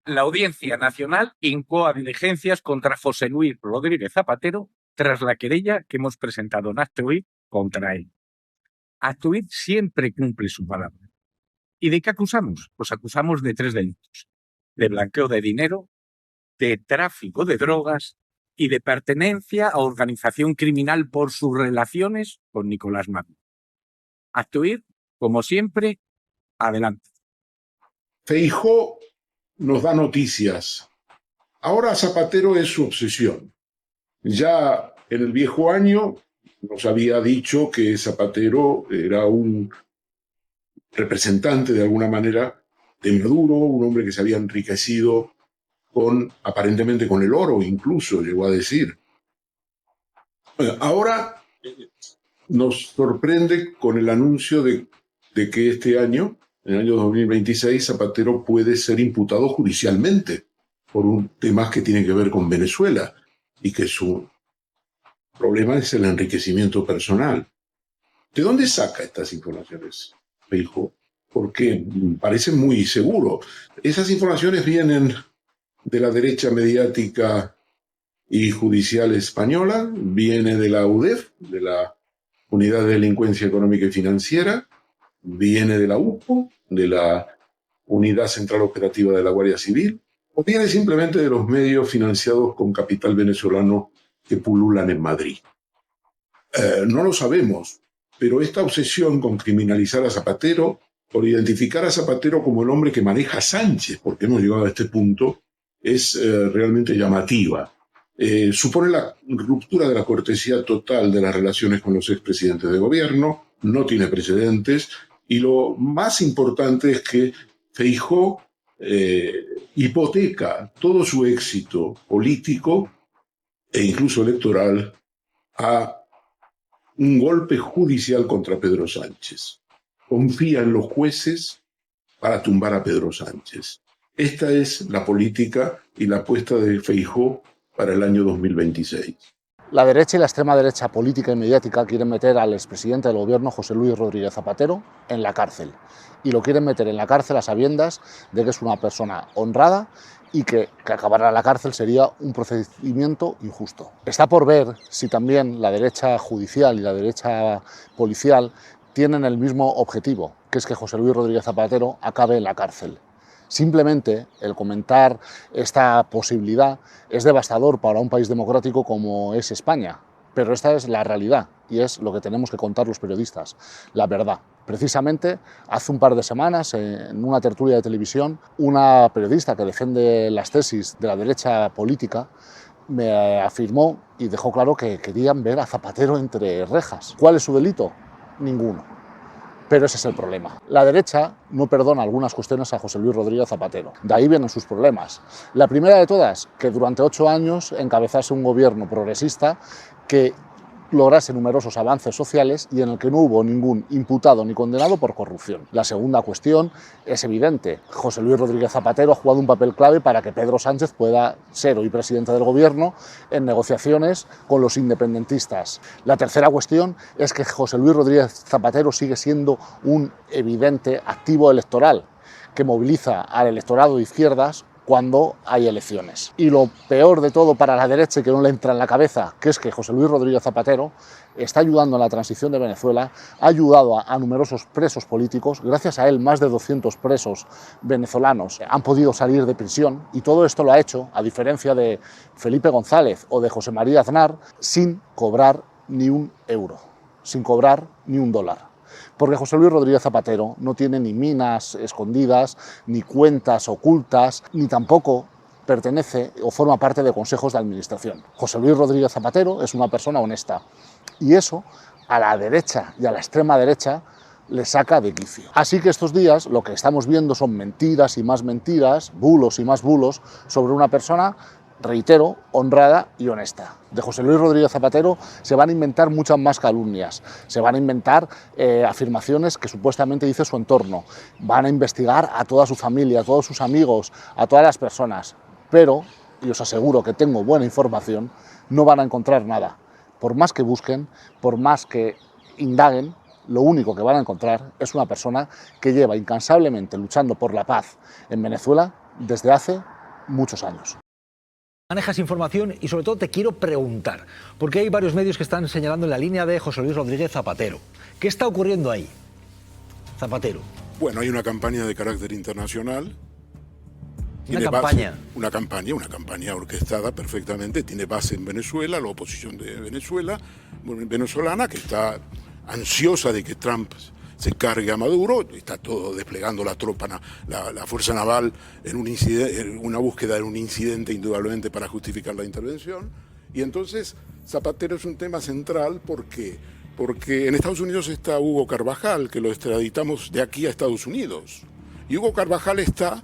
La Audiencia Nacional incoa diligencias contra José Luis Rodríguez Zapatero tras la querella que hemos presentado en Actúi contra él. Actúi siempre cumple su palabra. ¿Y de qué acusamos? Pues acusamos de 3 delitos: de blanqueo de dinero, de tráfico de drogas y de pertenencia a organización criminal por sus relaciones con Nicolás Maduro. Actúi, como siempre, adelante. Feijóo nos da noticias. Ahora Zapatero es su obsesión. Ya en el viejo año nos había dicho que Zapatero era un representante de alguna manera de Maduro, un hombre que se había enriquecido aparentemente con el oro, incluso llegó a decir. Ahora nos sorprende con el anuncio de que este año, en el año 2026, Zapatero puede ser imputado judicialmente por un tema que tiene que ver con Venezuela y que su problema es el enriquecimiento personal. ¿De dónde saca estas informaciones, Feijóo? Porque parece muy seguro. Esas informaciones vienen de la derecha mediática y judicial española, viene de la UDEF, de la Unidad de Delincuencia Económica y Financiera, viene de la UPO, de la Unidad Central Operativa de la Guardia Civil, o viene simplemente de los medios financiados con capital venezolano que pululan en Madrid. No lo sabemos, pero esta obsesión con criminalizar a Zapatero, por identificar a Zapatero como el hombre que maneja a Sánchez, porque hemos llegado a este punto, es realmente llamativa. Supone la ruptura de la cortesía total de las relaciones con los expresidentes de gobierno, no tiene precedentes, y lo más importante es que Feijóo hipoteca todo su éxito político e incluso electoral a un golpe judicial contra Pedro Sánchez. Confía en los jueces para tumbar a Pedro Sánchez. Esta es la política y la apuesta de Feijóo para el año 2026. La derecha y la extrema derecha política y mediática quieren meter al expresidente del gobierno, José Luis Rodríguez Zapatero, en la cárcel. Y lo quieren meter en la cárcel a sabiendas de que es una persona honrada y que acabar en la cárcel sería un procedimiento injusto. Está por ver si también la derecha judicial y la derecha policial tienen el mismo objetivo, que es que José Luis Rodríguez Zapatero acabe en la cárcel. Simplemente el comentar esta posibilidad es devastador para un país democrático como es España, pero esta es la realidad y es lo que tenemos que contar los periodistas, la verdad. Precisamente hace un par de semanas, en una tertulia de televisión, una periodista que defiende las tesis de la derecha política me afirmó y dejó claro que querían ver a Zapatero entre rejas. ¿Cuál es su delito? Ninguno. Pero ese es el problema. La derecha no perdona algunas cuestiones a José Luis Rodríguez Zapatero. De ahí vienen sus problemas. La primera de todas, que durante 8 años encabezase un gobierno progresista que lograse numerosos avances sociales y en el que no hubo ningún imputado ni condenado por corrupción. La segunda cuestión es evidente. José Luis Rodríguez Zapatero ha jugado un papel clave para que Pedro Sánchez pueda ser hoy presidente del gobierno en negociaciones con los independentistas. La tercera cuestión es que José Luis Rodríguez Zapatero sigue siendo un evidente activo electoral que moviliza al electorado de izquierdas cuando hay elecciones. Y lo peor de todo para la derecha, y que no le entra en la cabeza, que es que José Luis Rodríguez Zapatero está ayudando en la transición de Venezuela, ha ayudado a numerosos presos políticos, gracias a él más de 200 presos venezolanos han podido salir de prisión, y todo esto lo ha hecho, a diferencia de Felipe González o de José María Aznar, sin cobrar ni un euro, sin cobrar ni un dólar. Porque José Luis Rodríguez Zapatero no tiene ni minas escondidas, ni cuentas ocultas, ni tampoco pertenece o forma parte de consejos de administración. José Luis Rodríguez Zapatero es una persona honesta y eso a la derecha y a la extrema derecha le saca de quicio. Así que estos días lo que estamos viendo son mentiras y más mentiras, bulos y más bulos sobre una persona, reitero, honrada y honesta. De José Luis Rodríguez Zapatero se van a inventar muchas más calumnias, se van a inventar afirmaciones que supuestamente dice su entorno, van a investigar a toda su familia, a todos sus amigos, a todas las personas, pero, y os aseguro que tengo buena información, no van a encontrar nada. Por más que busquen, por más que indaguen, lo único que van a encontrar es una persona que lleva incansablemente luchando por la paz en Venezuela desde hace muchos años. Manejas información y sobre todo te quiero preguntar, porque hay varios medios que están señalando en la línea de José Luis Rodríguez Zapatero. ¿Qué está ocurriendo ahí, Zapatero? Bueno, hay una campaña de carácter internacional. Una campaña orquestada perfectamente, tiene base en Venezuela, la oposición de Venezuela, venezolana, que está ansiosa de que Trump se cargue a Maduro, está todo desplegando la tropa, la fuerza naval en un incidente, en una búsqueda de un incidente indudablemente para justificar la intervención. Y entonces Zapatero es un tema central porque en Estados Unidos está Hugo Carvajal, que lo extraditamos de aquí a Estados Unidos. Y Hugo Carvajal está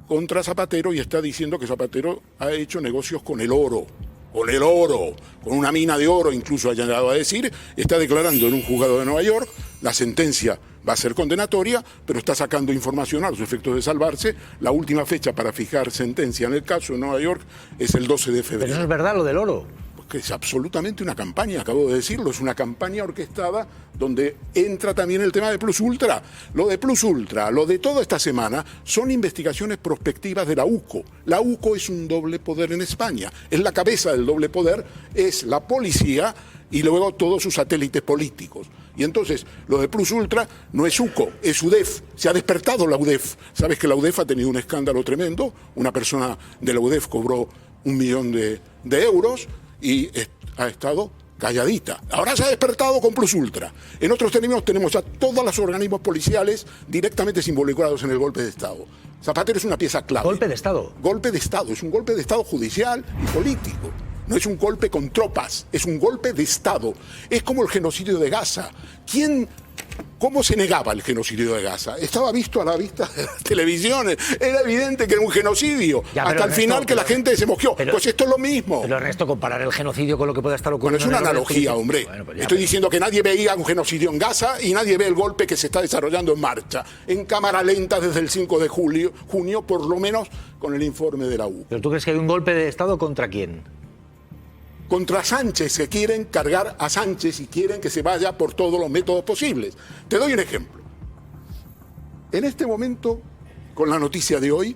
contra Zapatero y está diciendo que Zapatero ha hecho negocios con el oro, con una mina de oro, incluso ha llegado a decir, está declarando en un juzgado de Nueva York, la sentencia va a ser condenatoria, pero está sacando información a los efectos de salvarse. La última fecha para fijar sentencia en el caso de Nueva York es el 12 de febrero. Pero eso es verdad, lo del oro. Que es absolutamente una campaña, acabo de decirlo, es una campaña orquestada donde entra también el tema de Plus Ultra. Lo de Plus Ultra, lo de toda esta semana, son investigaciones prospectivas de la UCO. La UCO es un doble poder en España, es la cabeza del doble poder, es la policía y luego todos sus satélites políticos. Y entonces, lo de Plus Ultra no es UCO, es UDEF. Se ha despertado la UDEF. Sabes que la UDEF ha tenido un escándalo tremendo. Una persona de la UDEF cobró 1 millón de euros y ha estado calladita. Ahora se ha despertado con Plus Ultra. En otros términos, tenemos a todos los organismos policiales directamente involucrados en el golpe de Estado. Zapatero es una pieza clave. ¿Golpe de Estado? Golpe de Estado. Es un golpe de Estado judicial y político. No es un golpe con tropas, es un golpe de Estado. Es como el genocidio de Gaza. ¿Cómo se negaba el genocidio de Gaza? Estaba visto a la vista de las televisiones. Era evidente que era un genocidio. Hasta el final que la gente se mosqueó. Pues esto es lo mismo. Pero Ernesto, comparar el genocidio con lo que pueda estar ocurriendo... Bueno, es una analogía, hombre. Bueno, pues estoy diciendo que nadie veía un genocidio en Gaza y nadie ve el golpe que se está desarrollando en marcha. En cámara lenta desde el 5 de junio, por lo menos con el informe de la U. ¿Pero tú crees que hay un golpe de Estado contra quién? Contra Sánchez, que quieren cargar a Sánchez y quieren que se vaya por todos los métodos posibles. Te doy un ejemplo. En este momento, con la noticia de hoy,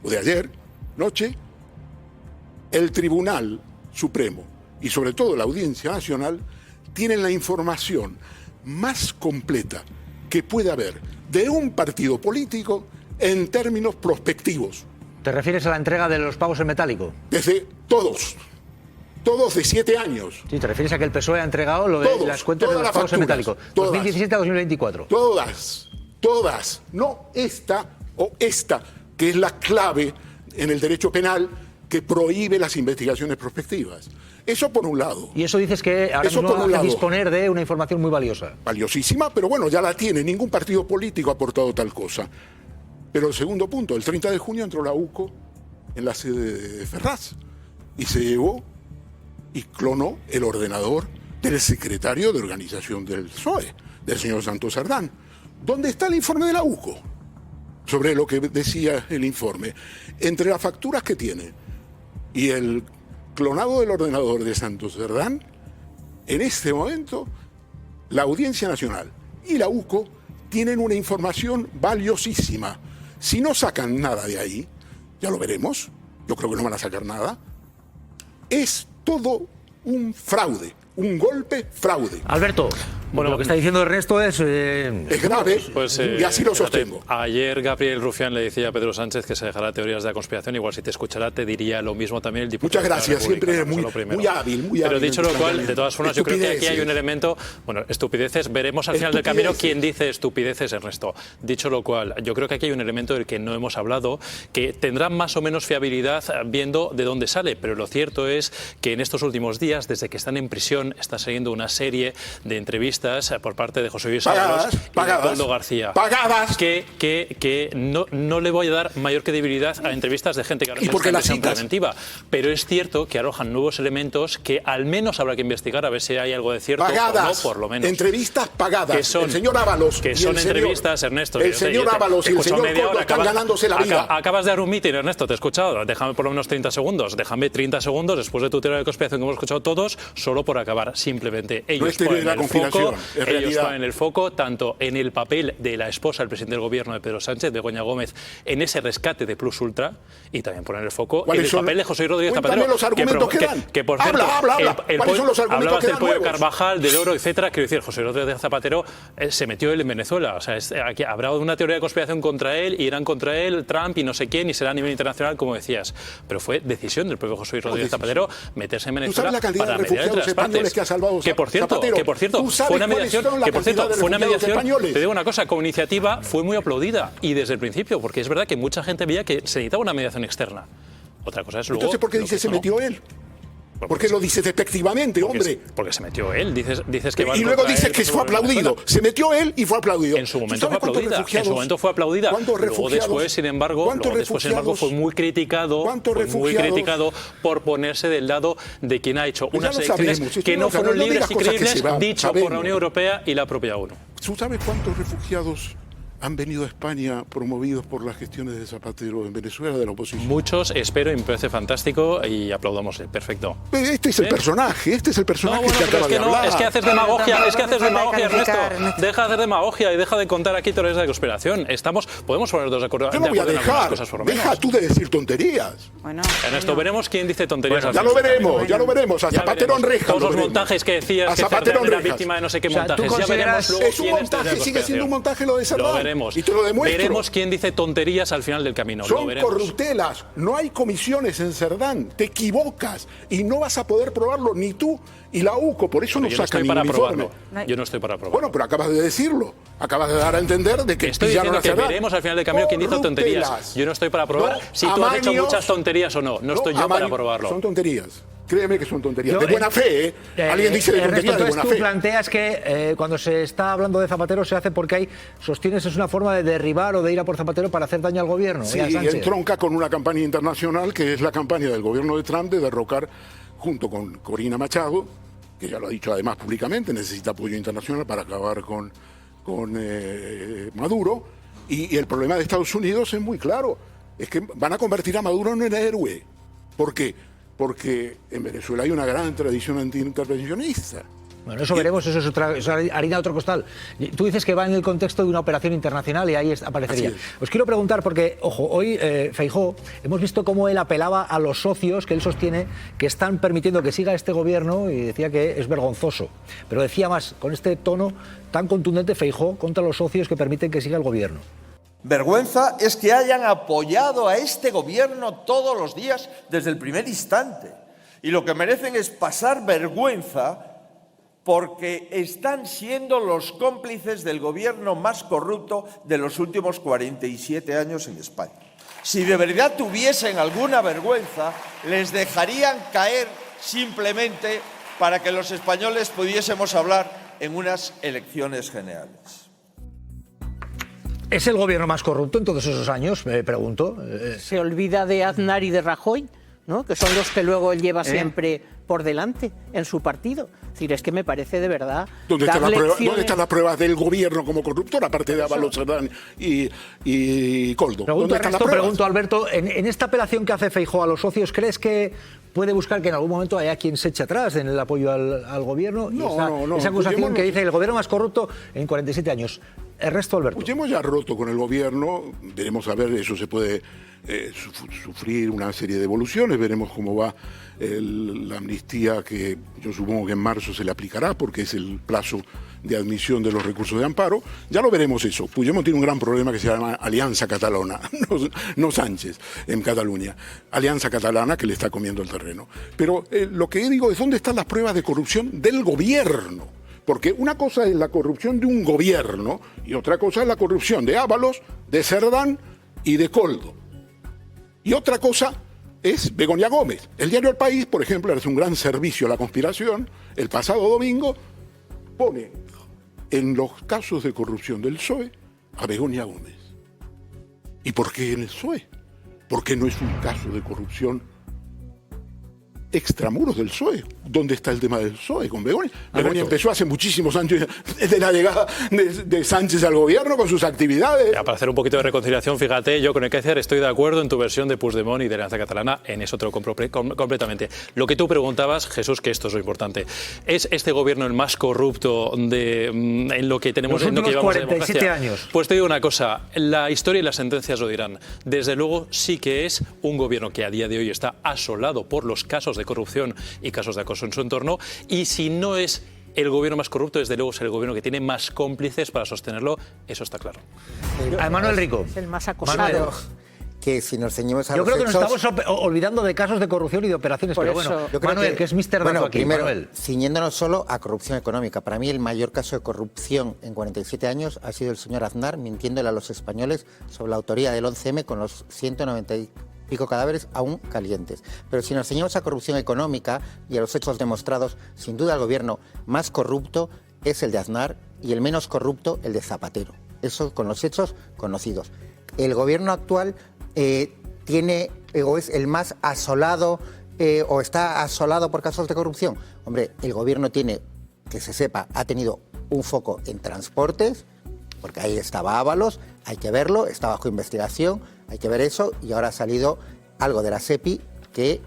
o de ayer, noche, el Tribunal Supremo y sobre todo la Audiencia Nacional tienen la información más completa que puede haber de un partido político en términos prospectivos. ¿Te refieres a la entrega de los pagos en metálico? Desde todos de 7 años. Sí, te refieres a que el PSOE ha entregado lo de las cuentas de los pagos en metálico. 2017 a 2024. Todas. No esta, que es la clave en el derecho penal que prohíbe las investigaciones prospectivas. Eso por un lado. Y eso dices que ahora mismo hace disponer de una información muy valiosa. Valiosísima, pero bueno, ya la tiene. Ningún partido político ha aportado tal cosa. Pero el segundo punto, el 30 de junio entró la UCO en la sede de Ferraz y se llevó y clonó el ordenador del secretario de organización del PSOE, del señor Santos Cerdán. ¿Dónde está el informe de la UCO? Sobre lo que decía el informe. Entre las facturas que tiene y el clonado del ordenador de Santos Cerdán, en este momento, la Audiencia Nacional y la UCO tienen una información valiosísima. Si no sacan nada de ahí, ya lo veremos, yo creo que no van a sacar nada, es todo un fraude, un golpe fraude. Alberto, bueno, lo que está diciendo Ernesto es grave, y así lo sostengo. Ayer Gabriel Rufián le decía a Pedro Sánchez que se dejara teorías de la conspiración. Igual si te escuchara te diría lo mismo también el diputado. Muchas gracias, siempre muy hábil. Pero dicho lo cual, de todas formas, yo creo que aquí hay un elemento, bueno, estupideces, veremos al final del camino quién dice estupideces, Ernesto. Dicho lo cual, yo creo que aquí hay un elemento del que no hemos hablado, que tendrá más o menos fiabilidad viendo de dónde sale, pero lo cierto es que en estos últimos días, desde que están en prisión, está saliendo una serie de entrevistas por parte de José Luis Ábalos y de Coldo García. Pagadas. Que no le voy a dar mayor credibilidad a entrevistas de gente que ahora está en prisión preventiva. Pero es cierto que arrojan nuevos elementos que al menos habrá que investigar a ver si hay algo de cierto pagadas, o no, por lo menos. Entrevistas pagadas. Que son, el señor Ábalos. Que son entrevistas, Ernesto. El señor Ábalos y el señor Coldo están ganándose la vida. Acabas de dar un mitin, Ernesto, te he escuchado. Déjame por lo menos 30 segundos. Déjame 30 segundos después de tu teoría de conspiración que hemos escuchado todos, solo por acabar simplemente ellos. No es teoría de la conspiración. ellos ponen el foco tanto en el papel de la esposa del presidente del gobierno de Pedro Sánchez, Begoña Gómez, en ese rescate de Plus Ultra, y también ponen el foco en el papel de José Luis Rodríguez Zapatero. Los argumentos que por cierto, habla. ¿Cuáles son los argumentos hablabas que del dan pollo nuevos? Carvajal, del oro, etcétera. Quiero decir, José Luis Rodríguez Zapatero se metió él en Venezuela. O sea, aquí habrá una teoría de conspiración contra él, irán contra él, Trump y no sé quién, y será a nivel internacional, como decías. Pero fue decisión del propio José Luis Rodríguez Zapatero meterse en Venezuela para mediar entre las partes. Que por cierto, fue una mediación. Te digo una cosa, como iniciativa fue muy aplaudida y desde el principio, porque es verdad que mucha gente veía que se necesitaba una mediación externa. Otra cosa es luego. Entonces, ¿por qué dice se metió él? ¿Por qué lo dices despectivamente, hombre? Porque se metió él. Dices que va y luego dices que fue aplaudido. Se metió él y fue aplaudido. En su momento fue aplaudida. Luego después, sin embargo, fue muy criticado. Por ponerse del lado de quien ha hecho unas elecciones que no fueron libres y creíbles, dicho por la Unión Europea y la propia ONU. ¿Tú sabes cuántos refugiados han venido a España promovidos por las gestiones de Zapatero en Venezuela de la oposición? Muchos, espero, y me parece fantástico y aplaudamos. Perfecto. Este es el personaje, que acaba de hablar. Es que haces demagogia, Ernesto. Deja de hacer demagogia y deja de contar aquí teorías de conspiración. Podemos ponernos de acuerdo. Yo no voy a dejar, deja tú de decir tonterías. Bueno, Ernesto, veremos quién dice tonterías. Ya lo veremos. A Zapatero en rejas. Todos los montajes que decías que Zapatero era víctima de no sé qué montajes. Ya veremos luego es un montaje, sigue siendo un montaje lo de Serdán. Y te lo demuestro. Veremos quién dice tonterías al final del camino. Son corruptelas. No hay comisiones en Serdán. Te equivocas y no vas a poder probarlo ni tú y la UCO. Por eso no sacan el informe. Yo no estoy para probarlo. Bueno, pero acabas de decirlo. Acabas de dar a entender de que estoy diciendo que veremos al final del camino quién hizo tonterías. Yo no estoy para probar si tú has hecho muchas tonterías o no. No estoy yo para probarlo. Son tonterías. Créeme que son tonterías. De buena fe, Alguien dice de tonterías de buena fe. Tú planteas que cuando se está hablando de Zapatero se hace porque sostienes es una forma de derribar o de ir a por Zapatero para hacer daño al gobierno. Sí, y entronca con una campaña internacional que es la campaña del gobierno de Trump de derrocar, junto con Corina Machado, que ya lo ha dicho además públicamente, necesita apoyo internacional para acabar con Maduro. Y el problema de Estados Unidos es muy claro. Es que van a convertir a Maduro en el héroe. ¿Por qué? Porque en Venezuela hay una gran tradición antiintervencionista. Bueno, eso veremos, eso es harina de otro costal. Tú dices que va en el contexto de una operación internacional y ahí aparecería. Os quiero preguntar, porque, ojo, hoy Feijóo, hemos visto cómo él apelaba a los socios que él sostiene que están permitiendo que siga este gobierno y decía que es vergonzoso. Pero decía más, con este tono tan contundente Feijóo contra los socios que permiten que siga el gobierno. Vergüenza es que hayan apoyado a este gobierno todos los días desde el primer instante. Y lo que merecen es pasar vergüenza porque están siendo los cómplices del gobierno más corrupto de los últimos 47 años en España. Si de verdad tuviesen alguna vergüenza, les dejarían caer simplemente para que los españoles pudiésemos hablar en unas elecciones generales. ¿Es el gobierno más corrupto en todos esos años? Me pregunto. Se olvida de Aznar y de Rajoy, ¿no? Que son los que luego él lleva siempre por delante en su partido. Es decir, es que me parece de verdad... ¿Dónde están las pruebas del gobierno como corruptor, aparte de Ábalos, Serdán y Koldo? Pregunto, Alberto, en esta apelación que hace Feijóo a los socios, ¿crees que puede buscar que en algún momento haya quien se eche atrás en el apoyo al gobierno? No. Esa acusación que dice el gobierno más corrupto en 47 años. El resto, Alberto. Pues hemos ya roto con el gobierno, veremos a ver, eso se puede sufrir una serie de evoluciones, veremos cómo va la amnistía que yo supongo que en marzo se le aplicará porque es el plazo de admisión de los recursos de amparo. Ya lo veremos eso. Puigdemont tiene un gran problema que se llama Alianza Catalana, no Sánchez, en Cataluña. Alianza Catalana que le está comiendo el terreno. Pero lo que digo es, ¿dónde están las pruebas de corrupción del gobierno? Porque una cosa es la corrupción de un gobierno y otra cosa es la corrupción de Ábalos, de Serdán y de Koldo. Y otra cosa es Begoña Gómez. El diario El País, por ejemplo, hace un gran servicio a la conspiración. El pasado domingo pone en los casos de corrupción del PSOE a Begoña Gómez. ¿Y por qué en el PSOE? ¿Por qué no es un caso de corrupción extramuros del PSOE. ¿Dónde está el tema del PSOE con Begoña? Begoña empezó hace muchísimos años desde la llegada de Sánchez al gobierno con sus actividades. Ya, para hacer un poquito de reconciliación, fíjate, yo con Ekaizer estoy de acuerdo en tu versión de Puigdemont y de Alianza Catalana, en eso te lo compro completamente. Lo que tú preguntabas, Jesús, que esto es lo importante, ¿es este gobierno el más corrupto en lo que tenemos, en lo que llevamos de democracia? 47 años. Pues te digo una cosa, la historia y las sentencias lo dirán. Desde luego sí que es un gobierno que a día de hoy está asolado por los casos de corrupción y casos de acoso en su entorno, y si no es el gobierno más corrupto, desde luego es el gobierno que tiene más cómplices para sostenerlo, eso está claro. Manuel Rico. Es el más acosado. Que si nos ceñimos a Yo los creo que hechos, nos estamos olvidando de casos de corrupción y de operaciones, Por pero eso, bueno, yo creo Manuel, que es Mr. Dato aquí. Primero, Manuel. ciñéndonos solo a corrupción económica. Para mí el mayor caso de corrupción en 47 años ha sido el señor Aznar mintiéndole a los españoles sobre la autoría del 11M con los 190 y pico cadáveres aún calientes. Pero si nos ceñimos a corrupción económica y a los hechos demostrados, sin duda el gobierno más corrupto es el de Aznar y el menos corrupto el de Zapatero. Eso con los hechos conocidos. El gobierno actual tiene o es el más asolado o está asolado por casos de corrupción. Hombre, el gobierno tiene, que se sepa, ha tenido un foco en transportes, porque ahí estaba Ábalos, hay que verlo, está bajo investigación, hay que ver eso, y ahora ha salido algo de la SEPI que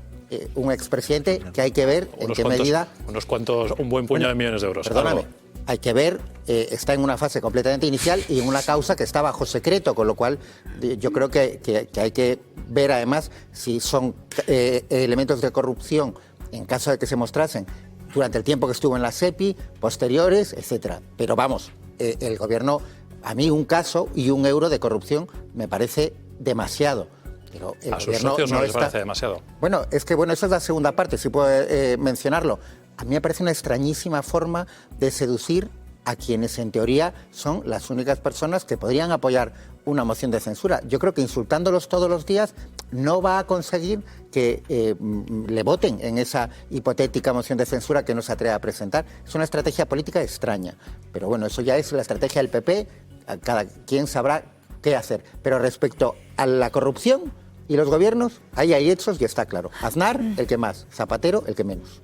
un expresidente que hay que ver en qué medida... Un buen puñado de millones de euros. Perdóname, hay que ver, está en una fase completamente inicial y en una causa que está bajo secreto, con lo cual yo creo que hay que ver además si son elementos de corrupción en caso de que se mostrasen durante el tiempo que estuvo en la SEPI, posteriores, etcétera. Pero vamos, el gobierno, a mí un caso y un euro de corrupción me parece demasiado. Pero el a sus socios no les parece demasiado. Bueno, es que esa es la segunda parte, si puedo mencionarlo. A mí me parece una extrañísima forma de seducir a quienes en teoría son las únicas personas que podrían apoyar una moción de censura. Yo creo que insultándolos todos los días no va a conseguir que le voten en esa hipotética moción de censura que no se atreve a presentar. Es una estrategia política extraña. Pero bueno, eso ya es la estrategia del PP, cada quien sabrá qué hacer. Pero respecto a la corrupción y los gobiernos, ahí hay hechos y está claro. Aznar, el que más, Zapatero, el que menos.